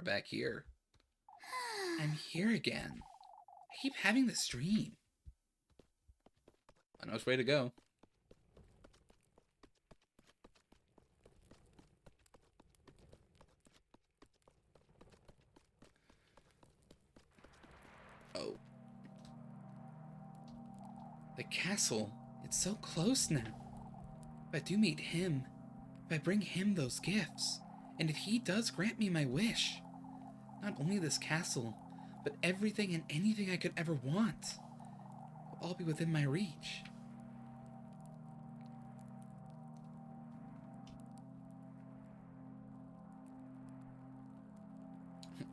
back here. I'm here again. I keep having this dream. I know which way to go. Oh. The castle. It's so close now. If I do meet him, if I bring him those gifts, and if he does grant me my wish, not only this castle, but everything and anything I could ever want will all be within my reach.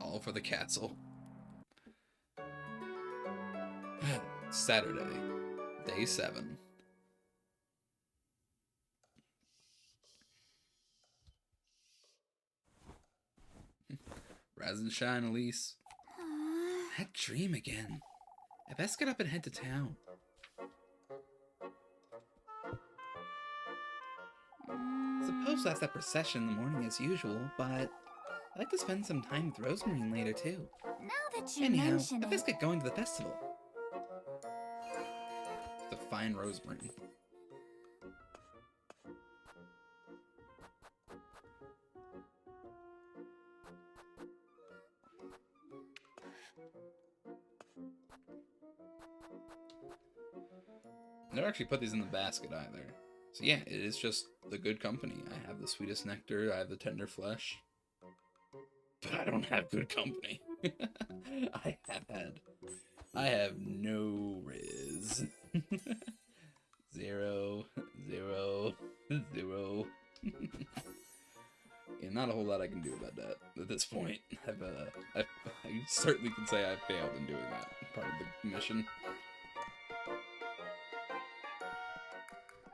All for the castle. Saturday, day 7. Rise and shine, Elise. That dream again. I best get up and head to town. Suppose that's that procession in the morning as usual, but I'd like to spend some time with Rosemarine later too. Now that you mention it, I best get going to the festival. To find Rosemarine. I never actually put these in the basket either. So yeah, it is just the good company. I have the Sweetest Nectar, I have the Tender Flesh. But I don't have good company. I have no riz. 0, 0, 0. Yeah, not a whole lot I can do about that at this point. I certainly can say I failed in doing that part of the mission.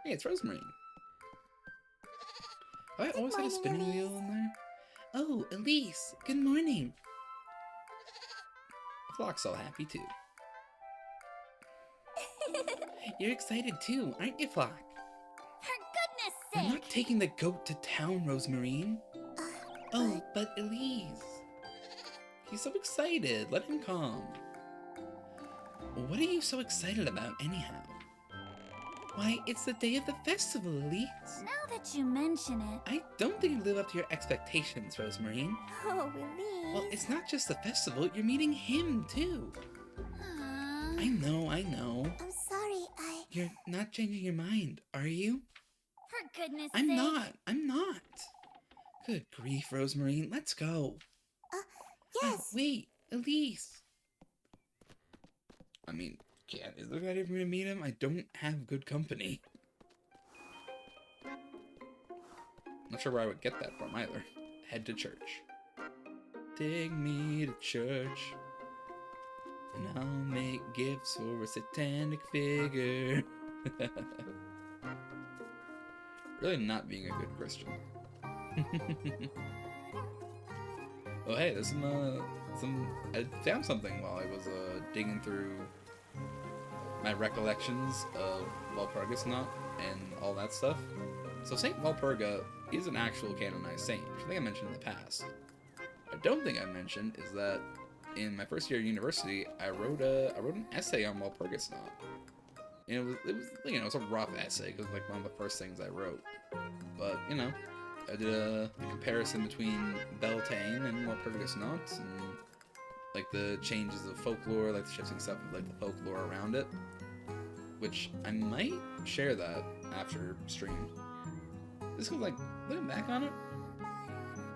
Hey, it's Rosemarine. Have I always had a spinning wheel in there? Oh, Elise, good morning. Flock's all happy too. You're excited too, aren't you, Flock? for goodness We're sake! not taking the goat to town, Rosemarine. Oh, but Elise. He's so excited. Let him come. What are you so excited about, anyhow? Why, it's the day of the festival, Elise. Now that you mention it, I don't think you live up to your expectations, Rosemarine. oh, Elise. Well, it's not just the festival. You're meeting him, too. I know. I'm sorry, You're not changing your mind, are you? For goodness I'm sake. not. Good grief, Rosemarine. Let's go. Yes. Wait, Elise. I mean, is there ready for me to meet him? I don't have good company. Not sure where I would get that from either. Head to church. Take me to church, and I'll make gifts for a satanic figure. Really not being a good Christian. Oh hey, there's some I found something while I was digging through my recollections of Walpurgis Knot and all that stuff. So Saint Walpurga is an actual canonized saint, which I think I mentioned in the past. I don't think I mentioned is that in my first year of university, I wrote an essay on Walpurgis Knot. And it was it was a rough essay because like one of the first things I wrote. But I did a comparison between Beltane and Walpurgis Knot and like the changes of folklore, like the shifting stuff of like the folklore around it. Which I might share that after stream. Just cause like looking back on it,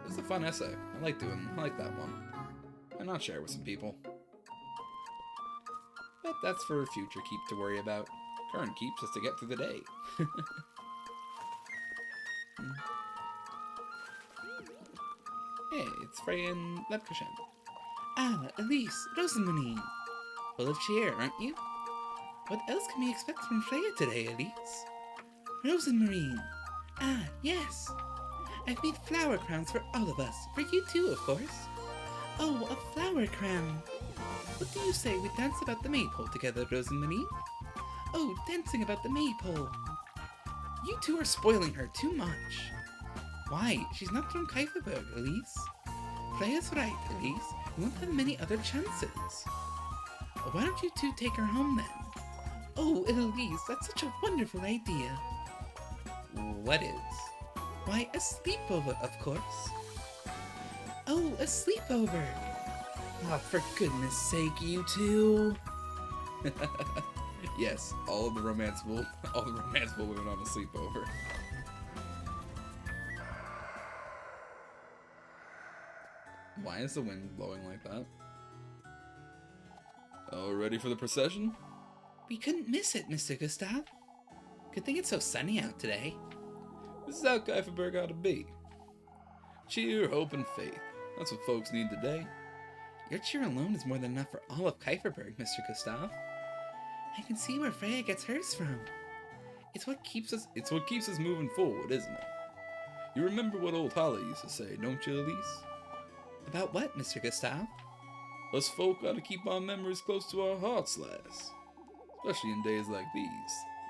it's a fun essay. I like that one. Why not share it with some people? But that's for future keep to worry about. Current keeps just to get through the day. Hey, it's Frey and Clipchamp. Ah, Elise, Rosemarine. Full of cheer, aren't you? What else can we expect from Freya today, Elise? Rosemarine. Ah, yes. I've made flower crowns for all of us. For you too, of course. Oh, a flower crown. What do you say we dance about the maypole together, Rosemarine? Oh, dancing about the maypole. You two are spoiling her too much. Why? She's not from Keiferberg, Elise. Freya's right, Elise. We won't have many other chances. Why don't you two take her home then? Oh, Elise, that's such a wonderful idea. What is? Why, a sleepover, of course. Oh, a sleepover. Oh, for goodness sake, you two. Yes, all the romanceable women on a sleepover. Why is the wind blowing like that? Oh, ready for the procession? We couldn't miss it, Mr. Gustav. Good thing it's so sunny out today. This is how Keiferberg ought to be. Cheer, hope, and faith. That's what folks need today. Your cheer alone is more than enough for all of Keiferberg, Mr. Gustav. I can see where Freya gets hers from. It's what keeps us moving forward, isn't it? You remember what old Holly used to say, don't you, Elise? About what, Mr. Gustav? Us folk ought to keep our memories close to our hearts, lass. Especially in days like these.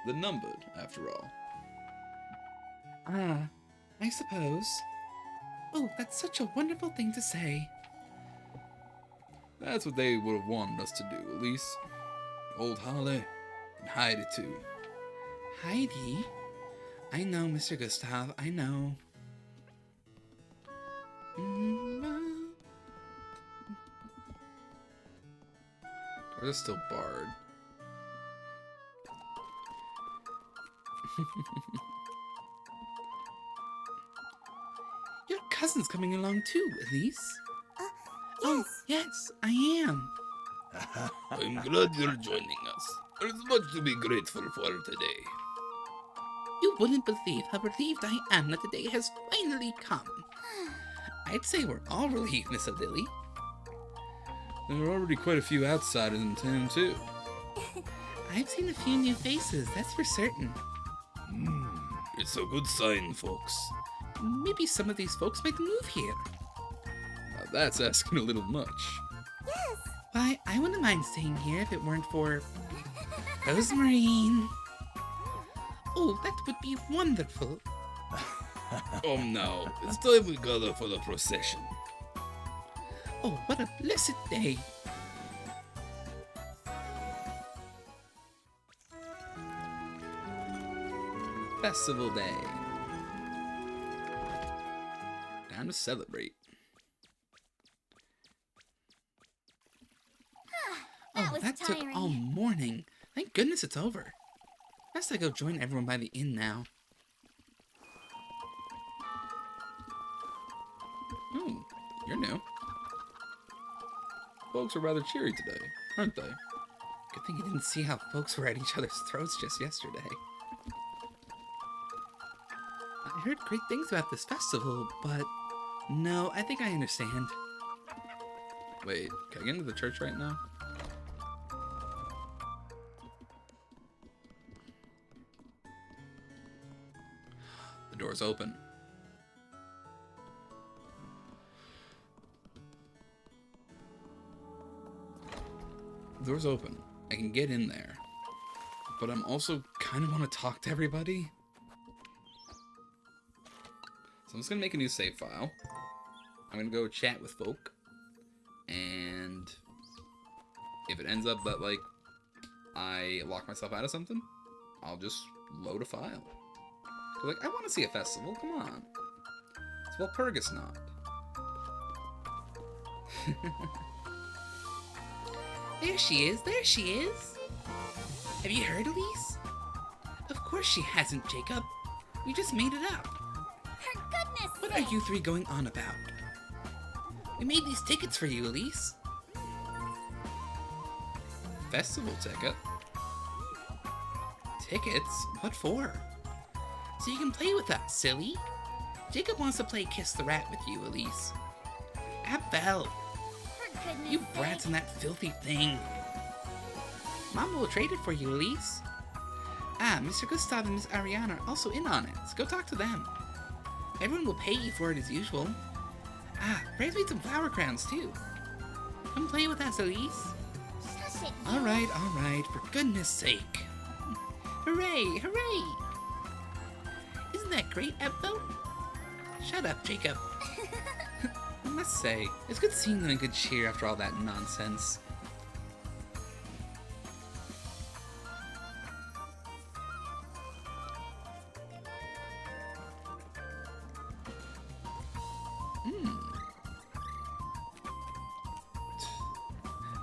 They're numbered, after all. Ah, I suppose. Oh, that's such a wonderful thing to say. That's what they would have wanted us to do, Elise. Old Holly, and Heidi too. Heidi? I know, Mr. Gustav, I know. Doors are still barred. Your cousin's coming along too, Elise. Yes. Oh, yes, I am. I'm glad you're joining us. There's much to be grateful for today. You wouldn't believe how relieved I am that the day has finally come. I'd say we're all relieved, Miss Lily. There are already quite a few outsiders in town, too. I've seen a few new faces, that's for certain. It's a good sign, folks. Maybe some of these folks might move here. Now that's asking a little much. Yes. Why, I wouldn't mind staying here if it weren't for Rosemary. Oh, that would be wonderful. Oh no, it's time we gather for the procession. Oh, what a blessed day. Festival day. Time to celebrate. That was that tiring. took all morning. Thank goodness it's over. Best I go join everyone by the inn now. Oh, you're new. Folks are rather cheery today, aren't they? Good thing you didn't see how folks were at each other's throats just yesterday. I heard great things about this festival, but no, I think I understand. Wait, can I get into the church right now? The door's open. The door's open. I can get in there. But I'm also kind of want to talk to everybody. So I'm just going to make a new save file. I'm going to go chat with folk. And if it ends up that, like, I lock myself out of something, I'll just load a file. Like, I want to see a festival, come on. It's Walpurgis not. There she is, there she is. Have you heard, Elise? Of course she hasn't, Jacob. We just made it up. For goodness What are you three going on about? We made these tickets for you, Elise. Festival ticket? Tickets? What for? So you can play with us, silly. Jacob wants to play Kiss the Rat with you, Elise. Abel, For goodness you brats and that filthy thing. Mama will trade it for you, Elise. Ah, Mr. Gustav and Miss Ariana are also in on it, so go talk to them. Everyone will pay you for it as usual. Ah, Ray's made some flower crowns, too. Come play with us, Elise. Shush it. Alright, for goodness sake. Hooray, hooray! Isn't that great, Ebbo? Shut up, Jacob. must say, it's good seeing them in good cheer after all that nonsense.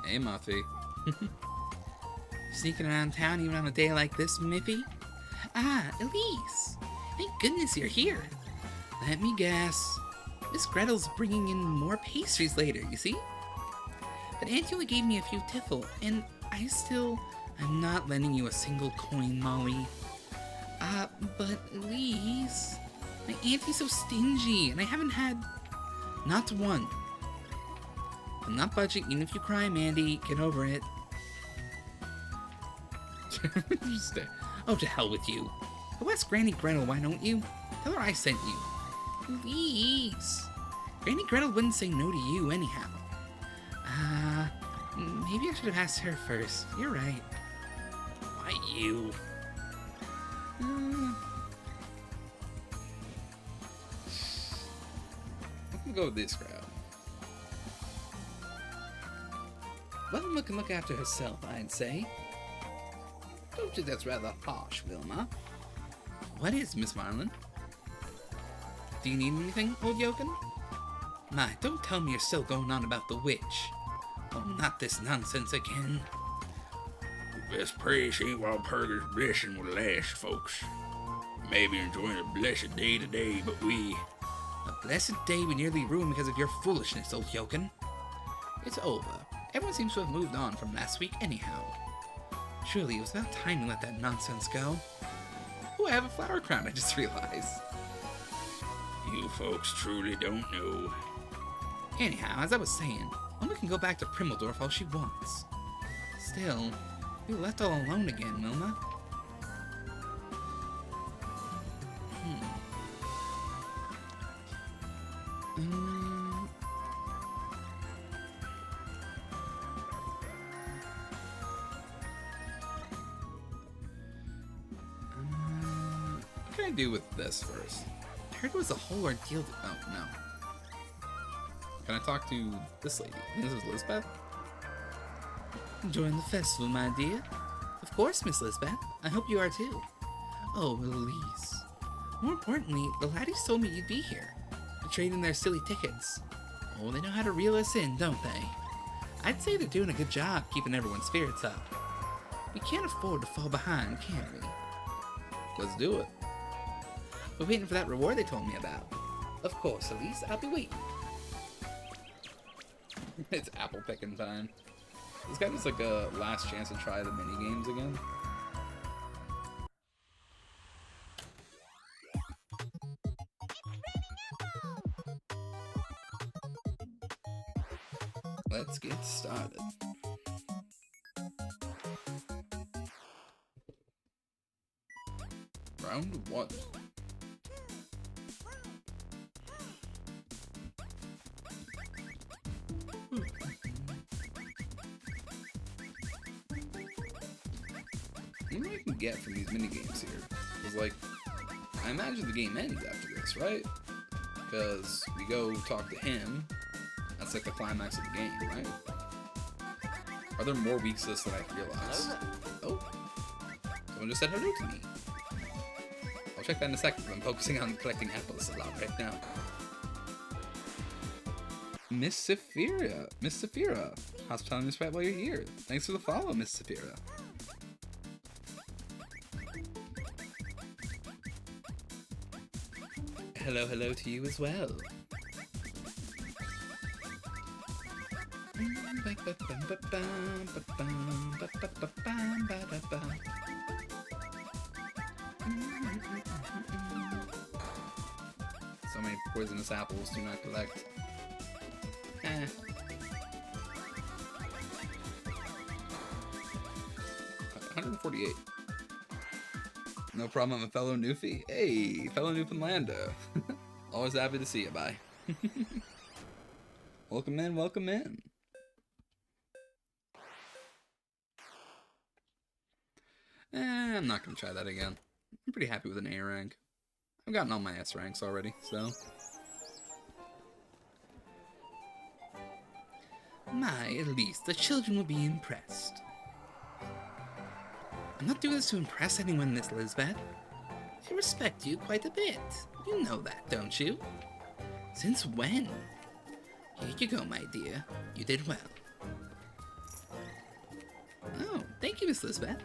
Hey, Muffy. Sneaking around town even on a day like this, Miffy? Ah, Elise! Thank goodness you're here. Let me guess. Miss Gretel's bringing in more pastries later, you see? But Auntie only gave me a few tiffle, and I'm not lending you a single coin, Molly. But Elise... My Auntie's so stingy, and I haven't had... Not one. I'm not budging, even if you cry, Mandy. Get over it. Oh, to hell with you. Go ask Granny Gretel, why don't you? Tell her I sent you. Please. Granny Gretel wouldn't say no to you anyhow. Maybe I should have asked her first. You're right. Why you? I'm gonna go with this crowd. Well, Wilma can look after herself, I'd say. Don't you think that's rather harsh, Wilma? What is, Miss Marlin? Do you need anything, old Yoken? My, don't tell me you're still going on about the witch. Oh, not this nonsense again. Best pray she ain't while Purger's blessing will last, folks. Maybe enjoying a blessed day today, but we... A blessed day we nearly ruined because of your foolishness, old Yoken. It's over. Everyone seems to have moved on from last week anyhow. Surely it was about time to let that nonsense go. Oh, I have a flower crown, I just realized. You folks truly don't know. Anyhow, as I was saying, Wilma can go back to Primmeldorf all she wants. Still, you were left all alone again, Wilma. What can I do with this first? I heard it was a whole ordeal to... Oh, no. Can I talk to this lady? This is Lisbeth? Enjoying the festival, my dear? Of course, Miss Lisbeth. I hope you are too. Oh, Elise. More importantly, the laddies told me you'd be here. To trade in their silly tickets. Oh, they know how to reel us in, don't they? I'd say they're doing a good job keeping everyone's spirits up. We can't afford to fall behind, can we? Let's do it. We're waiting for that reward they told me about. Of course, Elise, I'll be waiting. It's apple picking time. This guy was like a last chance to try the mini games again. Let's get started. Round 1. What do I can get from these mini games here? Because, like, I imagine the game ends after this, right? Because we go talk to him. That's like the climax of the game, right? Are there more weeks to this than I realized? Oh, someone just said hello to me. I'll check that in a second, because I'm focusing on collecting apples a lot right now. Miss Saphira. Miss Saphira. Hospitality Miss right while you're here. Thanks for the follow, Miss Saphira. Hello, hello to you as well. So many poisonous apples, do not collect. 148. No problem, I'm a fellow Newfie. Hey, fellow Newfoundlander. Always happy to see you, bye. Welcome in, welcome in. I'm not gonna try that again. I'm pretty happy with an A rank. I've gotten all my S ranks already, so. My, at least, the children will be impressed. I'm not doing this to impress anyone, Miss Lisbeth. I respect you quite a bit. You know that, don't you? Since when? Here you go, my dear. You did well. Oh, thank you, Miss Lisbeth.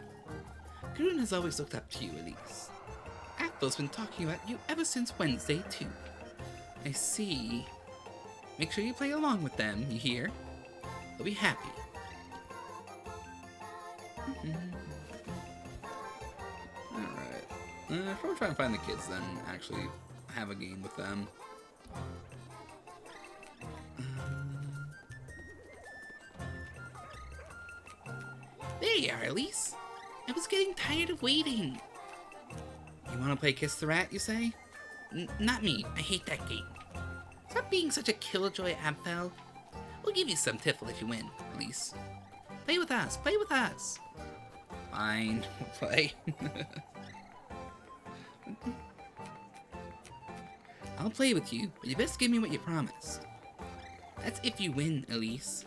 Grun has always looked up to you, Elise. Apfel's been talking about you ever since Wednesday, too. I see. Make sure you play along with them, you hear? They'll be happy. Alright. I'll probably try and find the kids then, actually have a game with them. There you are, Elise. I was getting tired of waiting. You want to play Kiss the Rat, you say? Not me. I hate that game. Stop being such a killjoy, Abfel. We'll give you some tiffle if you win, Elise. Play with us. Play with us. Fine. We'll play. I'll play with you, but you best give me what you promised. That's if you win, Elise.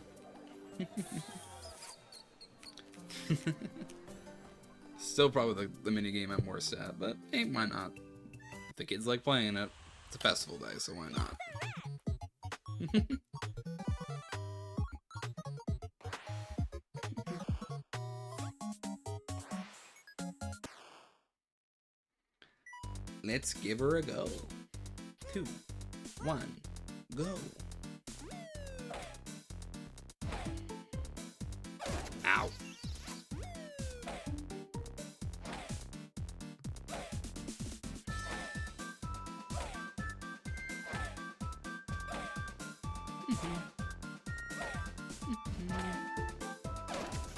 Still probably the minigame I'm worst at, but hey, why not? If the kids like playing it, it's a festival day, so why not? Let's give her a go. 2, 1, go. Ow.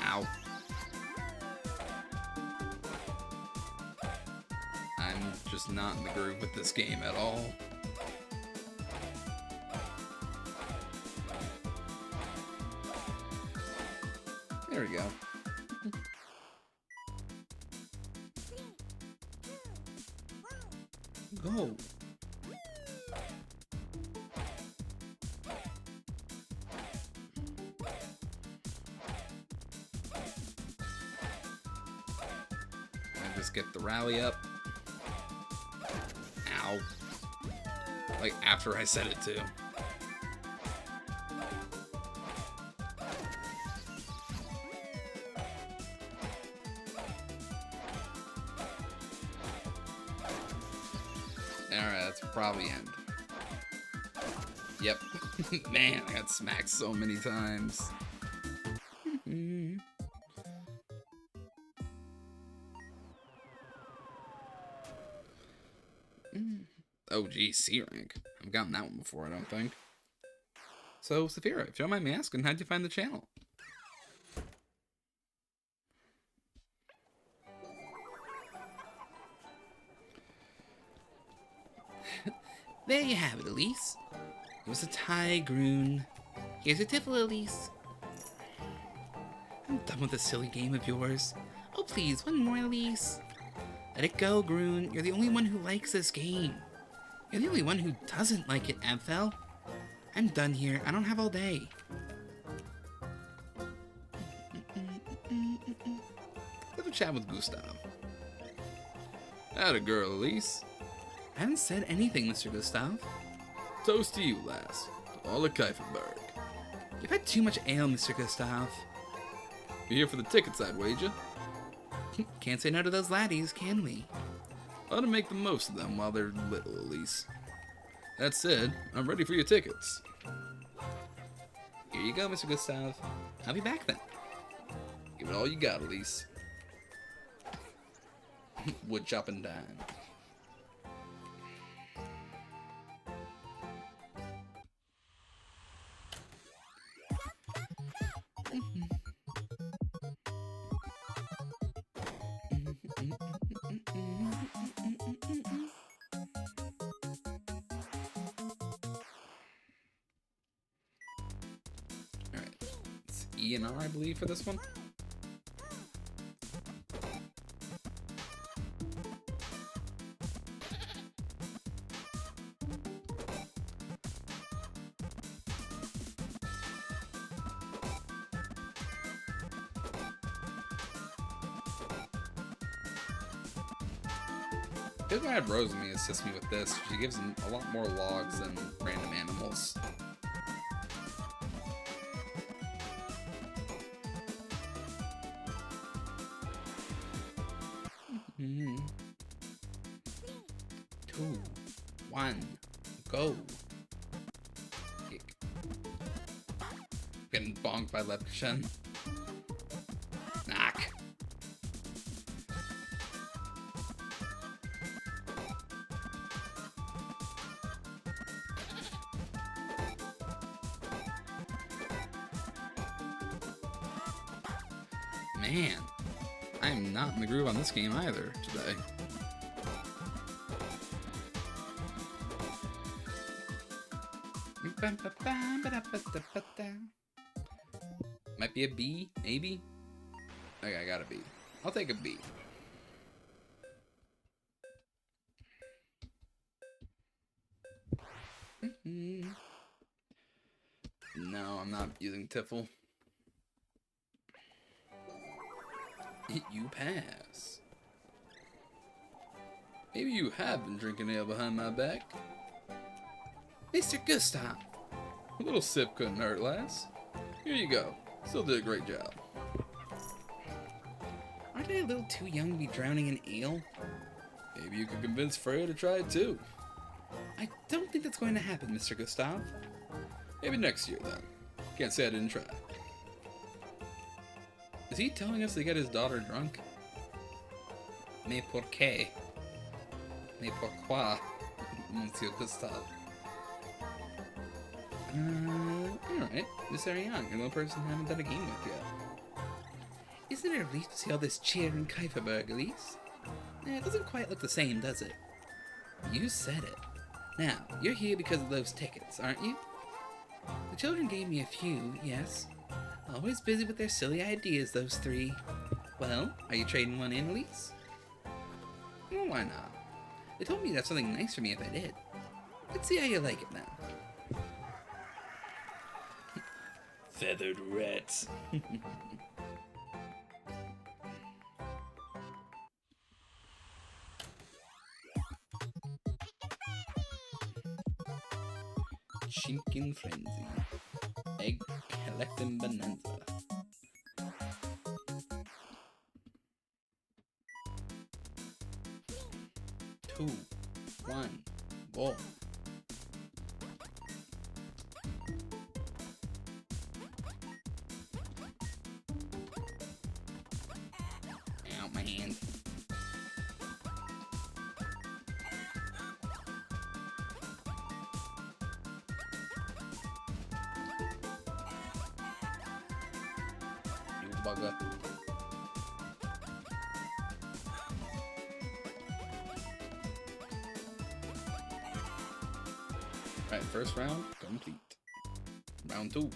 Ow. I'm just not in the groove with this game at all. There we go. Go. I just get the rally up. Ow. Like after I said it too. Alright, that's probably end. Yep. Man, I got smacked so many times. Oh, geez, C rank. I've gotten that one before, I don't think. So, Saphira, if you don't mind me asking, how'd you find the channel? There you have it, Elise. It was a tie, Grun. Here's your tiffle, Elise. I'm done with this silly game of yours. Oh, please, one more, Elise. Let it go, Grun. You're the only one who likes this game. You're the only one who doesn't like it, Abfel. I'm done here. I don't have all day. Have a chat with Gustav. Atta girl, Elise. I haven't said anything, Mr. Gustav. Toast to you, lass. To all of Keiferberg. You've had too much ale, Mr. Gustav. You're here for the tickets, I'd wager. Can't say no to those laddies, can we? Ought to make the most of them while they're little, Elise. That said, I'm ready for your tickets. Here you go, Mr. Gustav. I'll be back then. Give it all you got, Elise. Wood chop and dime. Alright, it's E and R, I believe, for this one. Good I had Rose with me assist me with this. She gives them a lot more logs than random animals. Mm-hmm. 2, 1, go. Kick. Getting bonked by Lepchen. Knock. Man, I am not in the groove on this game either today. Might be a B, maybe? Okay, I got a B. I'll take a B. No, I'm not using Tiffle. You pass. Maybe you have been drinking ale behind my back. Mr. Gustav. A little sip couldn't hurt, lass. Here you go. Still did a great job. Aren't I a little too young to be drowning in ale? Maybe you could convince Freya to try it too. I don't think that's going to happen, Mr. Gustav. Maybe next year, then. Can't say I didn't try. Is he telling us to get his daughter drunk? Mais pourquoi? Mais pourquoi, Monsieur Gustav? Alright. Miss Ariane, you're the one person I haven't done a game with yet. Isn't it a relief to see all this cheer in Keiferberg, Elise? It doesn't quite look the same, does it? You said it. Now, you're here because of those tickets, aren't you? The children gave me a few, yes. Always busy with their silly ideas, those three. Well, are you trading one in, Elise? Well, why not? They told me you'd have something nice for me if I did. Let's see how you like it now. Feathered rats. Chinkin Frenzy. Egg collecting bonanza. Two, 1, go. Ow, my hand. You bugger. Alright, first round complete. Round 2.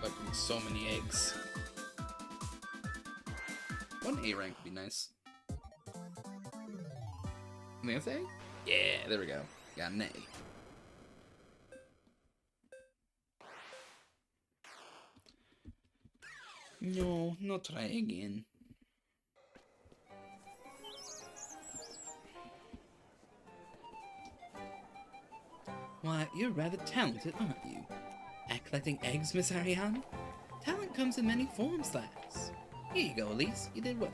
Collecting so many eggs. One A rank would be nice. I think that's A? Yeah, there we go. Got an A. No, not try again. Why, you're rather talented, aren't you? At collecting eggs, Miss Ariane? Talent comes in many forms, lass. Here you go, Elise. You did well.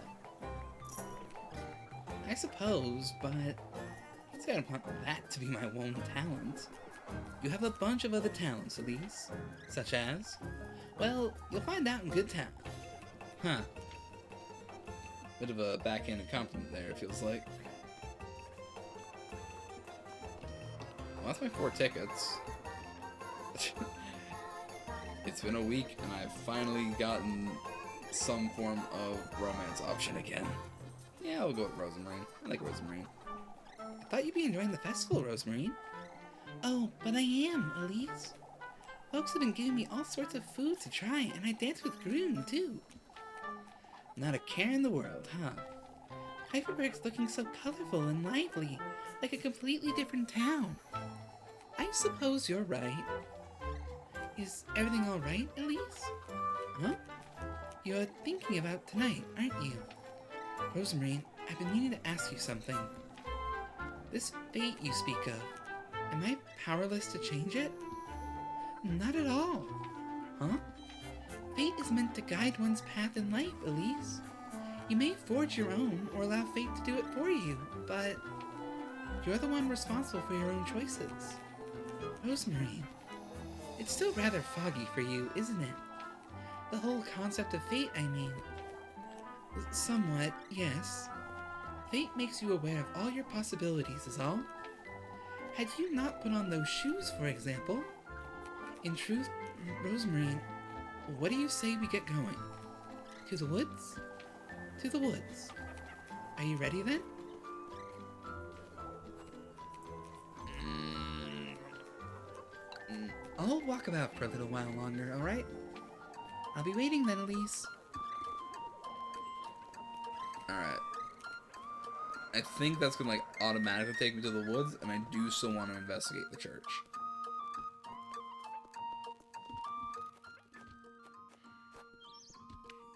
I suppose, but I don't want that to be my one talent. You have a bunch of other talents, Elise. Such as? Well, you'll find out in good time. Huh. Bit of a backhanded compliment there, it feels like. Well, that's my 4 tickets. It's been a week, and I've finally gotten some form of romance option again. Yeah, we'll go with Rosemarine. I like Rosemarine. I thought you'd be enjoying the festival, Rosemarine. Oh, but I am, Elise. Folks have been giving me all sorts of food to try, and I dance with Groom, too. Not a care in the world, huh? Keiferberg's looking so colorful and lively, like a completely different town. I suppose you're right. Is everything all right, Elise? Huh? You're thinking about tonight, aren't you? Rosemarine, I've been meaning to ask you something. This fate you speak of, am I powerless to change it? Not at all. Huh? Fate is meant to guide one's path in life, Elise. You may forge your own or allow fate to do it for you, but you're the one responsible for your own choices. Rosemarine, it's still rather foggy for you, isn't it? The whole concept of fate, I mean. Somewhat, yes. Fate makes you aware of all your possibilities, is all. Had you not put on those shoes, for example? In truth, Rosemarine, what do you say we get going? To the woods? To the woods. Are you ready then? I'll walk about for a little while longer, alright? I'll be waiting then, Elise. Alright. I think that's gonna, like, automatically take me to the woods, and I do still want to investigate the church.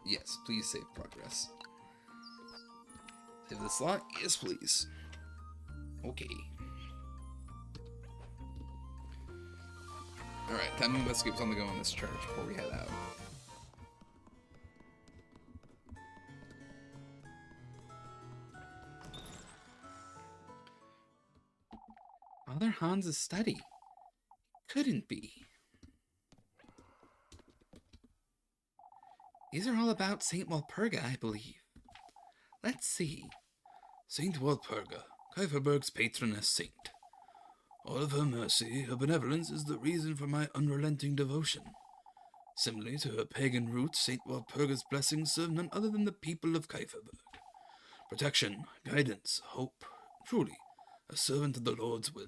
Yes, please save progress. Save the slot? Yes, please. Okay. Alright, time to investigate what's on the go in this church before we head out. Father Hans' study. Couldn't be. These are all about St. Walpurga, I believe. Let's see. Saint Walpurga, Kieferberg's patroness saint. All of her mercy, her benevolence is the reason for my unrelenting devotion. Similarly to her pagan roots, Saint Walpurga's blessings serve none other than the people of Kieferberg. Protection, guidance, hope, truly, a servant of the Lord's will.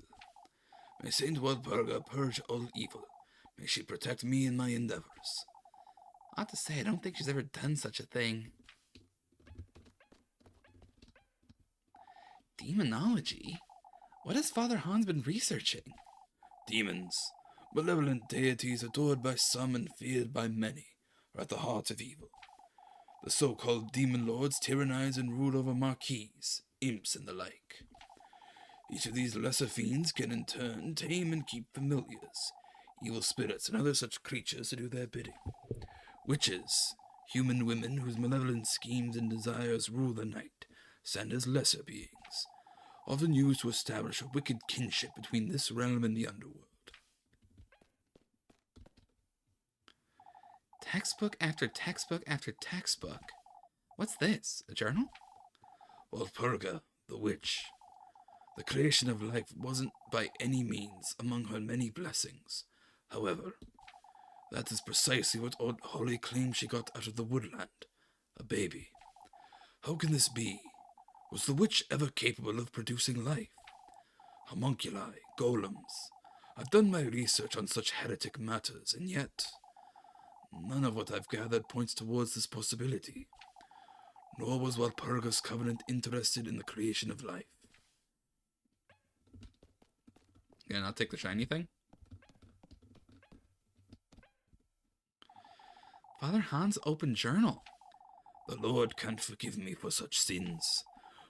May Saint Walpurga purge all evil. May she protect me in my endeavors. I have to say, I don't think she's ever done such a thing. Demonology? What has Father Hans been researching? Demons, malevolent deities adored by some and feared by many, are at the heart of evil. The so-called demon lords tyrannize and rule over marquises, imps, and the like. Each of these lesser fiends can in turn tame and keep familiars, evil spirits, and other such creatures to do their bidding. Witches, human women whose malevolent schemes and desires rule the night, stand as lesser beings, often used to establish a wicked kinship between this realm and the underworld. Textbook after textbook after textbook. What's this? A journal? Walpurga, the witch. The creation of life wasn't by any means among her many blessings. However, that is precisely what old Holly claimed she got out of the woodland. A baby. How can this be? Was the witch ever capable of producing life? Homunculi, golems. I've done my research on such heretic matters, and yet none of what I've gathered points towards this possibility. Nor was Walpurga's covenant interested in the creation of life. Yeah, not take the shiny thing? Father Hans' open journal. The Lord can't forgive me for such sins.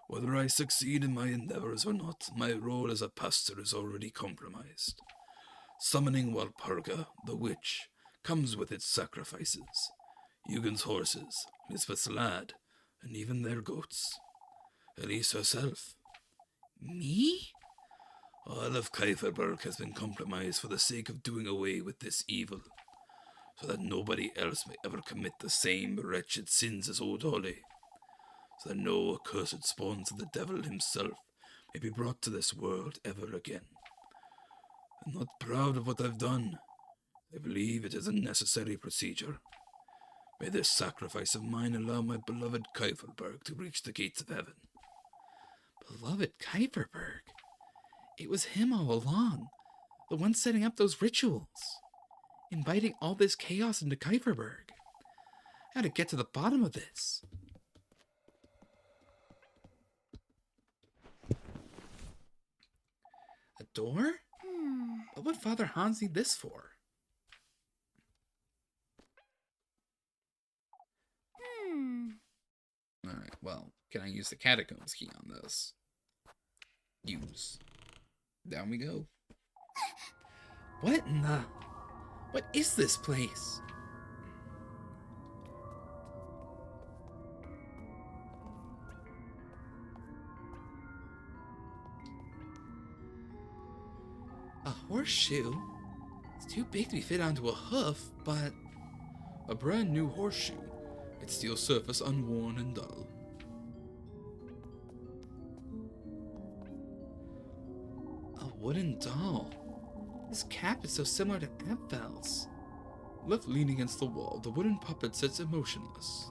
Whether I succeed in my endeavors or not, my role as a pastor is already compromised. Summoning Walpurga, the witch, comes with its sacrifices. Eugen's horses, Lisbeth's lad, and even their goats. Elise herself. Me? All of Keiferberg has been compromised for the sake of doing away with this evil, so that nobody else may ever commit the same wretched sins as old Holly, so that no accursed spawns of the devil himself may be brought to this world ever again. I'm not proud of what I've done. I believe it is a necessary procedure. May this sacrifice of mine allow my beloved Keiferberg to reach the gates of heaven. Beloved Kieferberg? It was him all along, the one setting up those rituals, inviting all this chaos into Keiferberg. I had to get to the bottom of this. A door? What would Father Hans need this for? Alright, well, can I use the catacombs key on this? Use. Down we go. What in the... What is this place? A horseshoe? It's too big to be fit onto a hoof, but... A brand new horseshoe. Its steel surface unworn and dull. A wooden doll. This cap is so similar to Abfel's. Left leaning against the wall, the wooden puppet sits emotionless.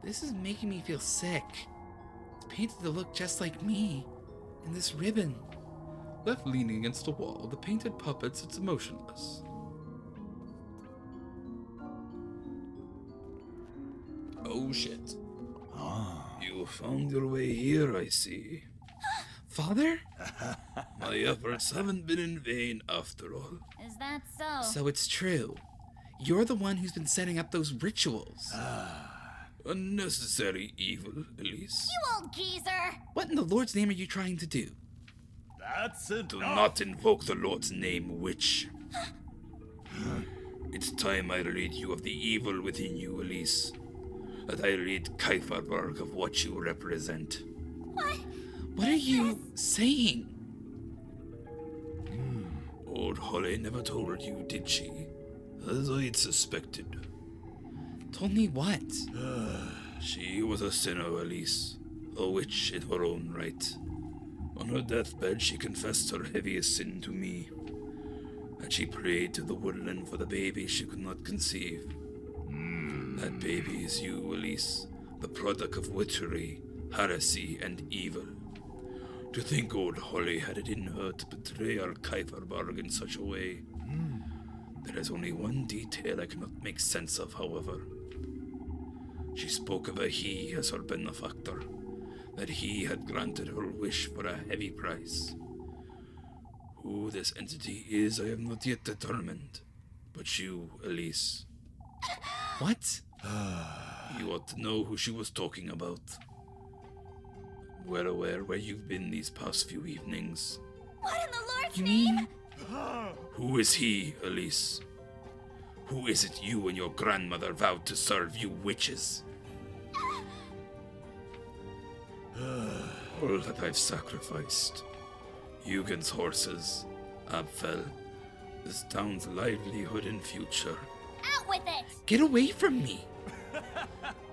This is making me feel sick. It's painted to look just like me. And this ribbon. Left leaning against the wall, the painted puppet sits emotionless. Oh shit. You found your way here, I see. Father? My efforts haven't been in vain after all. Is that so? So it's true. You're the one who's been setting up those rituals. Unnecessary evil, Elise. You old geezer! What in the Lord's name are you trying to do? That's it. Do not invoke the Lord's name, witch. It's time I rid you of the evil within you, Elise. That I rid Keiferberg of what you represent. What? What are you saying? Old Holly never told you, did she? As I'd suspected. Told me what? She was a sinner, Elise. A witch in her own right. On her deathbed, she confessed her heaviest sin to me. And she prayed to the woodland for the baby she could not conceive. That baby is you, Elise. The product of witchery, heresy, and evil. To think old Holly had it in her to betray our Kieferberg in such a way. There is only one detail I cannot make sense of, however. She spoke of a he as her benefactor, that he had granted her wish for a heavy price. Who this entity is, I have not yet determined. But you, Elise. What? You ought to know who she was talking about. Well aware where you've been these past few evenings. What in the Lord's You name? mean? Who is he, Elise? Who is it you and your grandmother vowed to serve, you witches? All that I've sacrificed. Eugen's horses, Abfel, this town's livelihood and future. Out with it! Get away from me!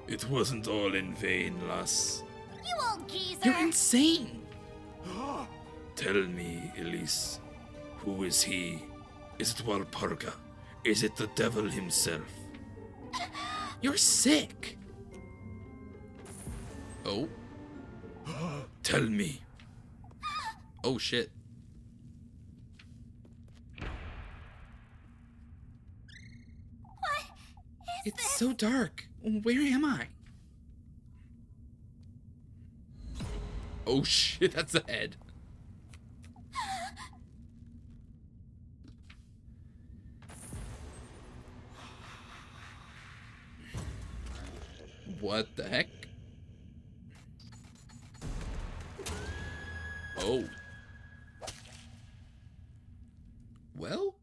It wasn't all in vain, lass. You old geezer! You're insane! Tell me, Elise, who is he? Is it Walpurga? Is it the devil himself? You're sick! Oh. Tell me. Oh shit. What is It's so dark. Where am I? Oh shit, that's a head. What the heck? Oh. Well,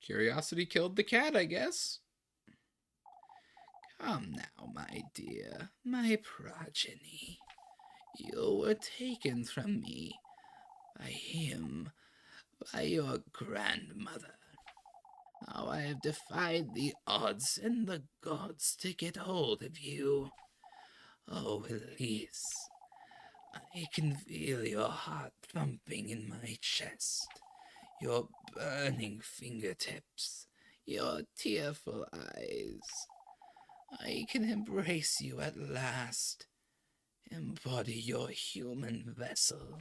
curiosity killed the cat, I guess. Come now, my dear, my progeny. You were taken from me by him, by your grandmother. Now I have defied the odds and the gods to get hold of you. Oh, Elise, I can feel your heart thumping in my chest. your burning fingertips, your tearful eyes. I can embrace you at last. Embody your human vessel.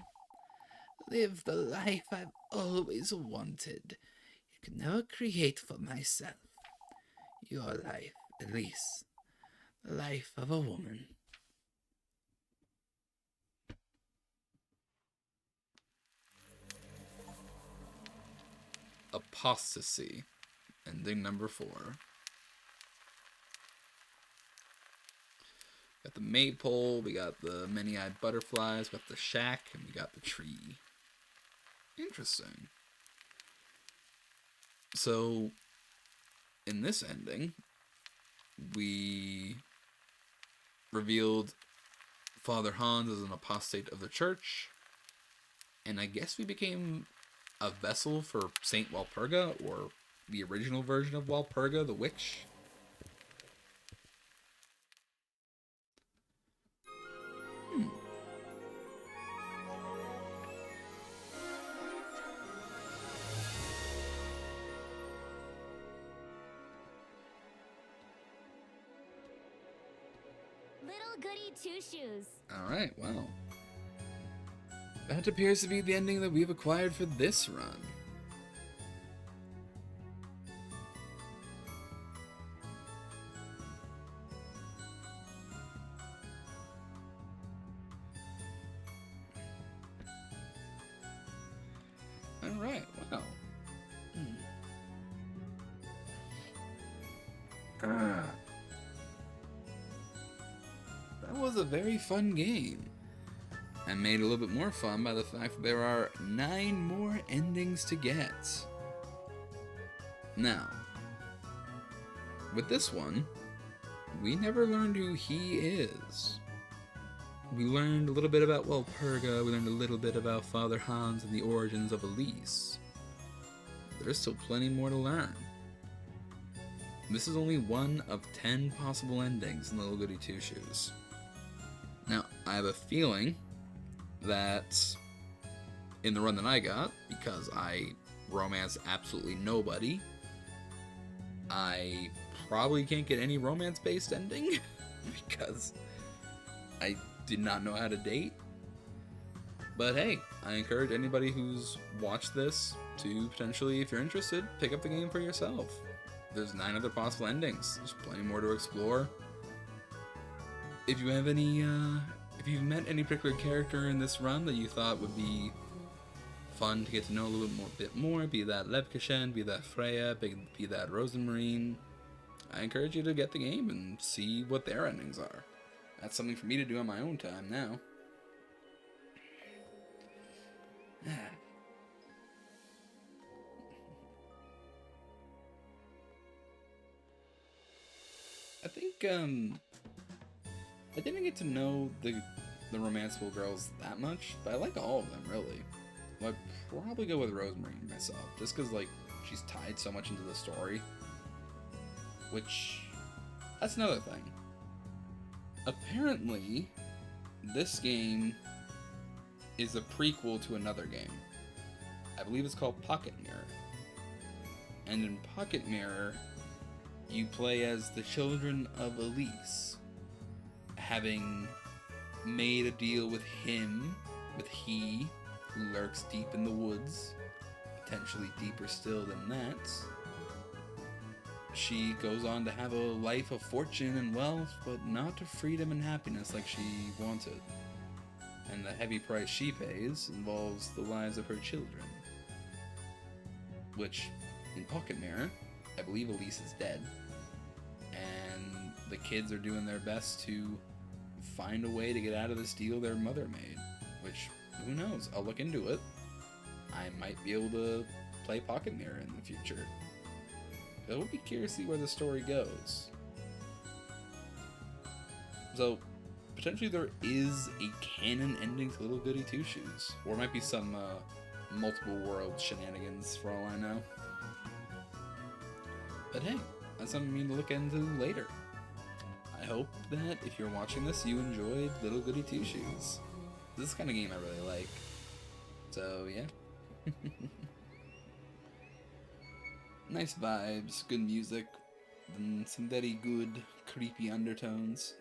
Live the life I've always wanted. You could never create for myself. Your life, Elise. The life of a woman. Apostasy. Ending number 4. Got the maypole, we got the many-eyed butterflies, we got the shack, and we got the tree. Interesting. So, in this ending, we revealed Father Hans as an apostate of the church, and I guess we became a vessel for Saint Walpurga, or the original version of Walpurga, the witch. Little Goody Two-Shoes. Alright, well. That appears to be the ending that we've acquired for this run. Alright, well. That was a very fun game. And made a little bit more fun by the fact that there are 9 more endings to get. Now, with this one, we never learned who he is. We learned a little bit about Walpurga, we learned a little bit about Father Hans and the origins of Elise. There's still plenty more to learn. This is only one of 10 possible endings in Little Goody Two-Shoes. Now, I have a feeling that in the run that I got, because I romance absolutely nobody, I probably can't get any romance-based ending because I did not know how to date. But hey, I encourage anybody who's watched this to potentially, if you're interested, pick up the game for yourself. There's 9 other possible endings. There's plenty more to explore. If you have any, if you've met any particular character in this run that you thought would be fun to get to know a little bit more, be that Lebkishen, be that Freya, be that Rosenmarine, I encourage you to get the game and see what their endings are. That's something for me to do on my own time now. I think, I didn't get to know the romanceable girls that much, but I like all of them, really. I'd probably go with Rosemary myself, just because, like, she's tied so much into the story. Which, that's another thing. Apparently, this game is a prequel to another game. I believe it's called Pocket Mirror. And in Pocket Mirror, you play as the children of Elise, having made a deal with him, with he, who lurks deep in the woods, potentially deeper still than that. She goes on to have a life of fortune and wealth, but not to freedom and happiness like she wanted. And the heavy price she pays involves the lives of her children. Which, in Pocket Mirror, I believe Elise is dead. And the kids are doing their best to find a way to get out of this deal their mother made. Which, who knows? I'll look into it. I might be able to play Pocket Mirror in the future. I would be curious to see where the story goes. So, potentially there is a canon ending to Little Goody Two-Shoes. Or it might be some multiple world shenanigans for all I know. But hey, that's something I mean to look into later. I hope that if you're watching this, you enjoyed Little Goody Two-Shoes. This is the kind of game I really like. So, yeah. Nice vibes, good music, and some very good creepy undertones.